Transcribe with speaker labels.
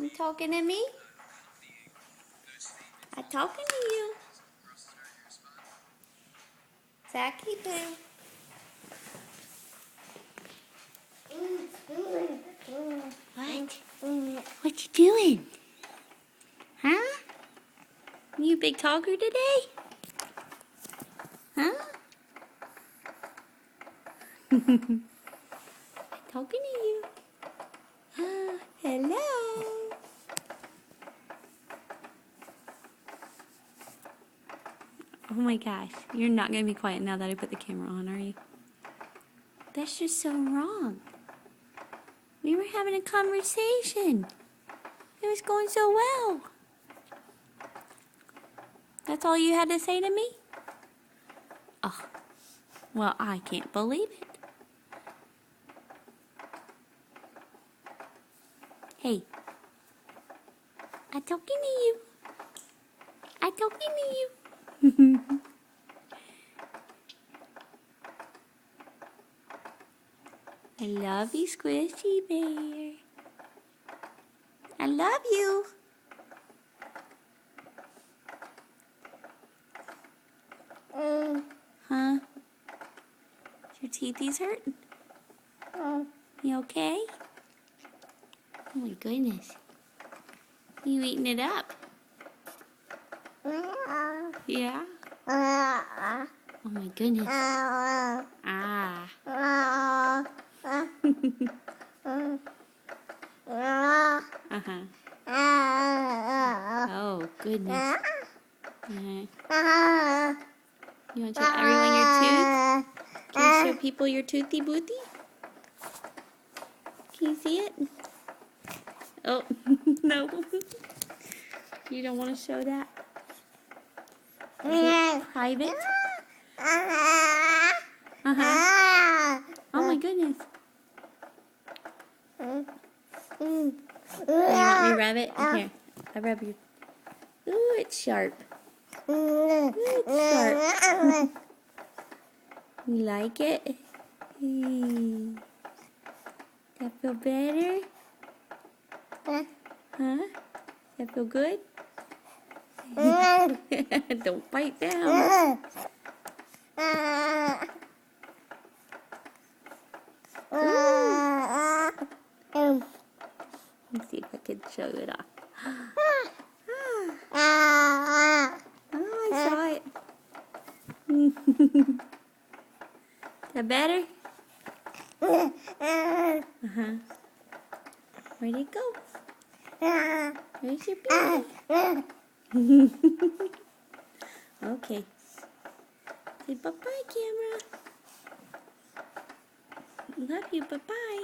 Speaker 1: You talking to me? I'm talking to you. Zacky Poo. What? What you doing? Huh? You a big talker today? Huh? I'm talking to you. Hello. Oh my gosh. You're not going to be quiet now that I put the camera on, are you? That's just so wrong. We were having a conversation. It was going so well. That's all you had to say to me? Oh, well, I can't believe it. Hey, I'm talking to you. I'm talking to you. I love you, Squishy Bear. I love you. Huh? Your teethy's hurting? You okay? Oh my goodness. You eating it up? Yeah? Oh my goodness. Ah. Uh-huh. Oh, goodness. You want to show everyone your tooth? Can you show people your toothy booty? Can you see it? Oh, no. You don't want to show that? Is it private? Uh-huh. Oh my goodness. You want me to rub it? Here, I rub your... Ooh, it's sharp. Ooh, it's sharp. You like it? Does that feel better? Huh? Does that feel good? Don't bite down. Let's see if I can show it off. Oh, I saw it. Is that better? Uh-huh. Where'd it go? Where's your baby? Okay. Say bye-bye, camera. Love you, bye-bye.